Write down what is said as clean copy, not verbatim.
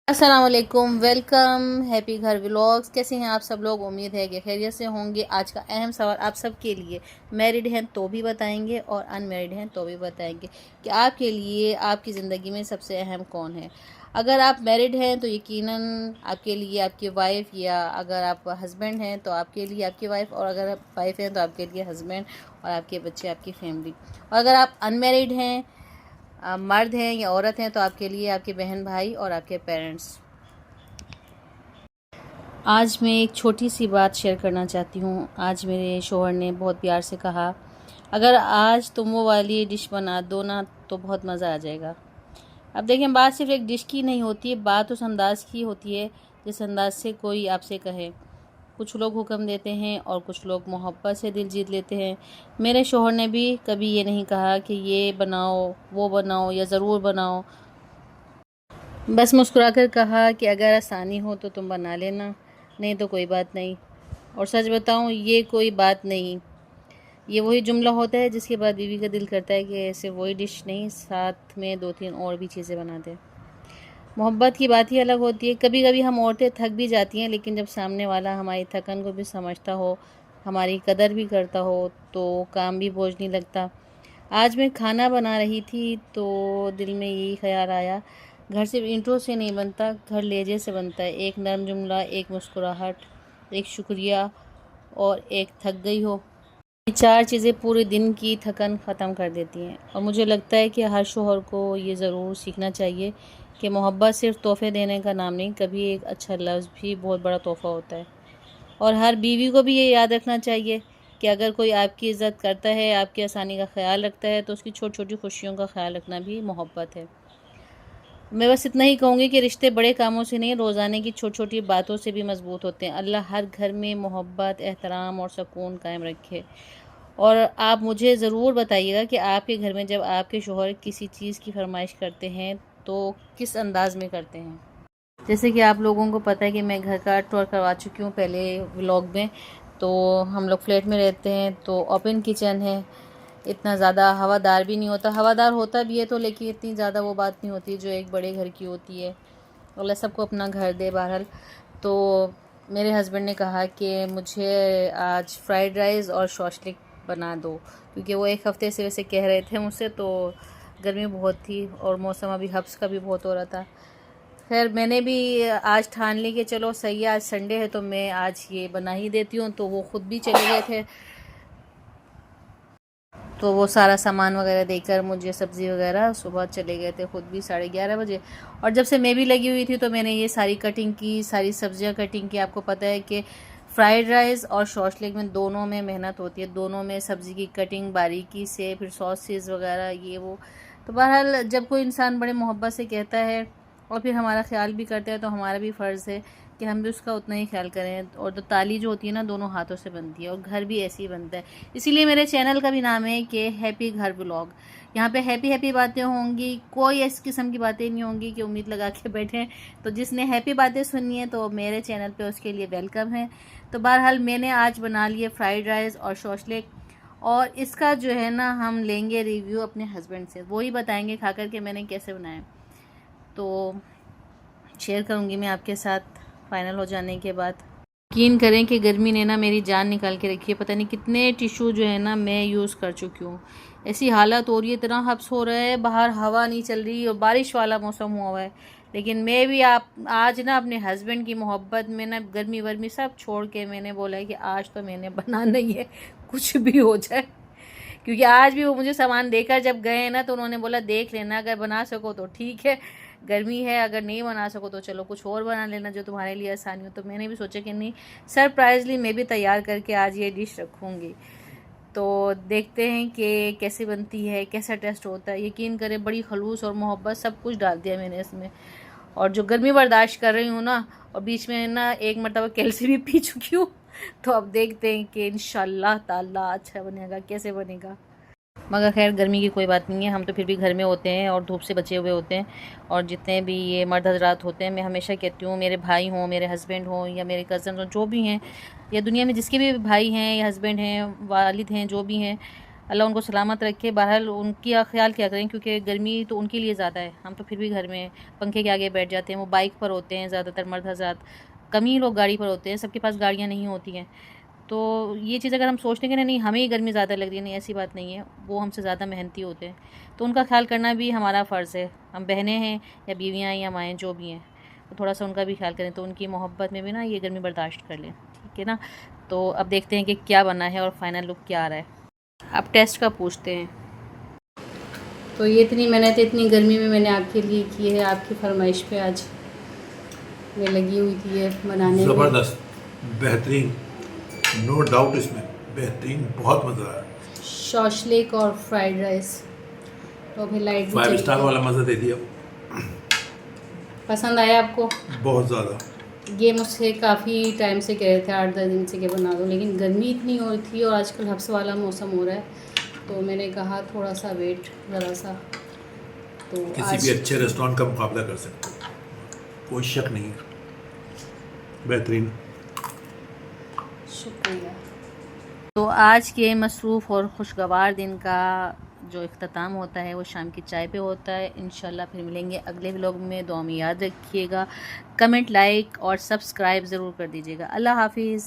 अस्सलाम वालेकुम, welcome, happy घर व्लॉग्स। कैसे हैं आप सब लोग? उम्मीद है कि खैरियत से होंगे। आज का अहम सवाल आप सब के लिए, मैरिड हैं तो भी बताएंगे और अनमैरिड हैं तो भी बताएंगे कि आपके लिए आपकी ज़िंदगी में सबसे अहम कौन है। अगर आप मैरिड हैं तो यकीनन आपके लिए आपकी वाइफ, या अगर आप हस्बैंड हैं तो आपके लिए आपकी वाइफ, और अगर आप वाइफ हैं तो आपके लिए हस्बैंड और आपके बच्चे, आपकी फैमिली। और अगर आप अनमैरिड हैं, मर्द हैं या औरत हैं, तो आपके लिए आपके बहन भाई और आपके पेरेंट्स। आज मैं एक छोटी सी बात शेयर करना चाहती हूँ। आज मेरे शौहर ने बहुत प्यार से कहा, अगर आज तुम वो वाली डिश बना दो ना तो बहुत मज़ा आ जाएगा। अब देखें, बात सिर्फ एक डिश की नहीं होती है, बात उस अंदाज़ की होती है जिस अंदाज से कोई आपसे कहे। कुछ लोग हुक्म देते हैं और कुछ लोग मोहब्बत से दिल जीत लेते हैं। मेरे शौहर ने भी कभी ये नहीं कहा कि ये बनाओ, वो बनाओ या ज़रूर बनाओ। बस मुस्कुराकर कहा कि अगर आसानी हो तो तुम बना लेना, नहीं तो कोई बात नहीं। और सच बताऊं, ये कोई बात नहीं, ये वही जुमला होता है जिसके बाद बीवी का दिल करता है कि ऐसे वही डिश नहीं, साथ में दो तीन और भी चीज़ें बना दे। मोहब्बत की बात ही अलग होती है। कभी कभी हम औरतें थक भी जाती हैं, लेकिन जब सामने वाला हमारी थकन को भी समझता हो, हमारी कदर भी करता हो, तो काम भी बोझ नहीं लगता। आज मैं खाना बना रही थी तो दिल में यही ख्याल आया, घर सिर्फ ईंटों से नहीं बनता, घर लहजे से बनता है। एक नरम जुमला, एक मुस्कुराहट, एक शुक्रिया और एक थक गई हो, ये चार चीज़ें पूरे दिन की थकन ख़त्म कर देती हैं। और मुझे लगता है कि हर शौहर को ये ज़रूर सीखना चाहिए कि मोहब्बत सिर्फ तोहफ़े देने का नाम नहीं, कभी एक अच्छा लफ्ज़ भी बहुत बड़ा तोहफ़ा होता है। और हर बीवी को भी ये याद रखना चाहिए कि अगर कोई आपकी इज़्ज़त करता है, आपकी आसानी का ख्याल रखता है, तो उसकी छोटी छोटी खुशियों का ख्याल रखना भी मोहब्बत है। मैं बस इतना ही कहूँगी कि रिश्ते बड़े कामों से नहीं, रोज़ाने की छोटी छोटी बातों से भी मज़बूत होते हैं। अल्लाह हर घर में मोहब्बत, एहतराम और सुकून कायम रखे। और आप मुझे ज़रूर बताइएगा कि आपके घर में जब आपके शौहर किसी चीज़ की फरमाइश करते हैं तो किस अंदाज में करते हैं। जैसे कि आप लोगों को पता है कि मैं घर का टूर करवा चुकी हूँ पहले व्लॉग में। तो हम लोग फ्लैट में रहते हैं, तो ओपन किचन है, इतना ज़्यादा हवादार भी नहीं होता। हवादार होता भी है तो, लेकिन इतनी ज़्यादा वो बात नहीं होती जो एक बड़े घर की होती है। अल्लाह सबको अपना घर दे बहरहाल। तो मेरे हस्बैंड ने कहा कि मुझे आज फ्राइड राइस और शॉशलिक बना दो, क्योंकि वो एक हफ़्ते से वैसे कह रहे थे मुझसे। तो गर्मी बहुत थी और मौसम अभी हब्स का भी बहुत हो रहा था। खैर मैंने भी आज ठान ली कि चलो सही है, आज संडे है तो मैं आज ये बना ही देती हूँ। तो वो ख़ुद भी चले गए थे, तो वो सारा सामान वगैरह देकर मुझे, सब्ज़ी वगैरह, सुबह चले गए थे ख़ुद भी 11:30 बजे। और जब से मैं भी लगी हुई थी तो मैंने ये सारी कटिंग की, सारी सब्जियां कटिंग की। आपको पता है कि फ्राइड राइस और शॉशलिक में दोनों में मेहनत होती है, दोनों में सब्ज़ी की कटिंग बारीकी से, फिर सॉसेस वगैरह ये वो। तो बहरहाल जब कोई इंसान बड़े मोहब्बत से कहता है और फिर हमारा ख्याल भी करता है, तो हमारा भी फ़र्ज़ है कि हम भी उसका उतना ही ख्याल करें। और तो ताली जो होती है ना, दोनों हाथों से बनती है, और घर भी ऐसे ही बनता है। इसीलिए मेरे चैनल का भी नाम है कि हैप्पी घर व्लॉग। यहाँ पे हैप्पी हैप्पी बातें होंगी, कोई इस किस्म की बातें नहीं होंगी कि उम्मीद लगा के बैठें। तो जिसने हैप्पी बातें सुननी है तो मेरे चैनल पे उसके लिए वेलकम है। तो बहरहाल मैंने आज बना लिए फ्राइड राइस और शॉशलिक, और इसका जो है ना हम लेंगे रिव्यू अपने हस्बैंड से, वो ही बताएंगे खा कर के मैंने कैसे बनाया। तो शेयर करूँगी मैं आपके साथ फाइनल हो जाने के बाद। यकीन करें कि गर्मी ने ना मेरी जान निकाल के रखी है। पता नहीं कितने टिश्यू जो है ना मैं यूज़ कर चुकी हूँ। ऐसी हालत हो रही है, इतना हब्स हो रहा है, बाहर हवा नहीं चल रही और बारिश वाला मौसम हुआ है। लेकिन मैं भी आप आज ना अपने हस्बैंड की मोहब्बत में ना गर्मी वर्मी सब छोड़ के मैंने बोला है कि आज तो मैंने बनाना ही है, कुछ भी हो जाए। क्योंकि आज भी वो मुझे सामान देकर जब गए हैं ना, तो उन्होंने बोला देख लेना, अगर बना सको तो ठीक है, गर्मी है, अगर नहीं बना सको तो चलो कुछ और बना लेना जो तुम्हारे लिए आसानी हो। तो मैंने भी सोचा कि नहीं, सरप्राइजली मैं भी तैयार करके आज ये डिश रखूँगी। तो देखते हैं कि कैसे बनती है, कैसा टेस्ट होता है। यकीन करें बड़ी खलूस और मोहब्बत सब कुछ डाल दिया मैंने इसमें। और जो गर्मी बर्दाश्त कर रही हूँ ना, और बीच में ना एक मरतबा कैल्सी भी पी चुकी हूँ। तो अब देखते हैं कि इंशाल्लाह ताला अच्छा बनेगा, कैसे बनेगा। मगर खैर गर्मी की कोई बात नहीं है, हम तो फिर भी घर में होते हैं और धूप से बचे हुए होते हैं। और जितने भी ये मर्द हजरात होते हैं, मैं हमेशा कहती हूँ, मेरे भाई हों, मेरे हस्बैंड हों या मेरे कज़न हों, जो भी हैं, या दुनिया में जिसके भी भाई हैं या हस्बैंड हैं, वालिद हैं, जो भी हैं, अल्लाह उनको सलामत रखे। बहरहाल उनकी ख्याल क्या करें, क्योंकि गर्मी तो उनके लिए ज़्यादा है, हम तो फिर भी घर में पंखे के आगे बैठ जाते हैं। वो बाइक पर होते हैं ज़्यादातर मर्द हज़रात, कम ही लोग गाड़ी पर होते हैं, सबके पास गाड़ियाँ नहीं होती हैं। तो ये चीज़ अगर हम सोचते हैं कि नहीं हमें ही गर्मी ज़्यादा लग रही है, नहीं ऐसी बात नहीं है, वो हमसे ज़्यादा मेहनती होते हैं, तो उनका ख्याल करना भी हमारा फ़र्ज़ है। हम बहनें हैं या बीवियाँ हैं या माएँ जो भी हैं, तो थोड़ा सा उनका भी ख्याल करें, तो उनकी मोहब्बत में भी ना ये गर्मी बर्दाश्त कर लें, ठीक है ना। तो अब देखते हैं कि क्या बना है और फाइनल लुक क्या आ रहा है। अब टेस्ट का पूछते हैं। तो ये इतनी मेहनत इतनी गर्मी में मैंने आपके लिए की है, आपकी फरमाइश पे आज मैं लगी हुई थी ये बनाने में। ज़बरदस्त, बेहतरीन, नो डाउट, इसमें बेहतरीन, बहुत मज़ा आया। शॉशलिक और फ्राइड राइस, तो फिर लाइट भी 5 स्टार चाहिए। वाला मज़ा दे दिया। पसंद आया आपको? बहुत ज़्यादा। ये मुझसे काफ़ी टाइम से कह रहे थे, 8-10 दिन से कि बना दो, लेकिन गर्मी इतनी हो रही थी और आजकल हफ्स वाला मौसम हो रहा है, तो मैंने कहा थोड़ा सा वेट ज़रा सा। तो किसी भी अच्छे रेस्टोरेंट का मुकाबला कर सकते हो, कोई शक नहीं है। बेहतरीन, शुक्रिया। तो आज के मसरूफ़ और खुशगवार दिन का जो इख्तिताम होता है वो शाम की चाय पे होता है। इंशाल्लाह फिर मिलेंगे अगले व्लॉग में। दुआ में याद रखिएगा, कमेंट, लाइक और सब्सक्राइब ज़रूर कर दीजिएगा। अल्लाह हाफिज़।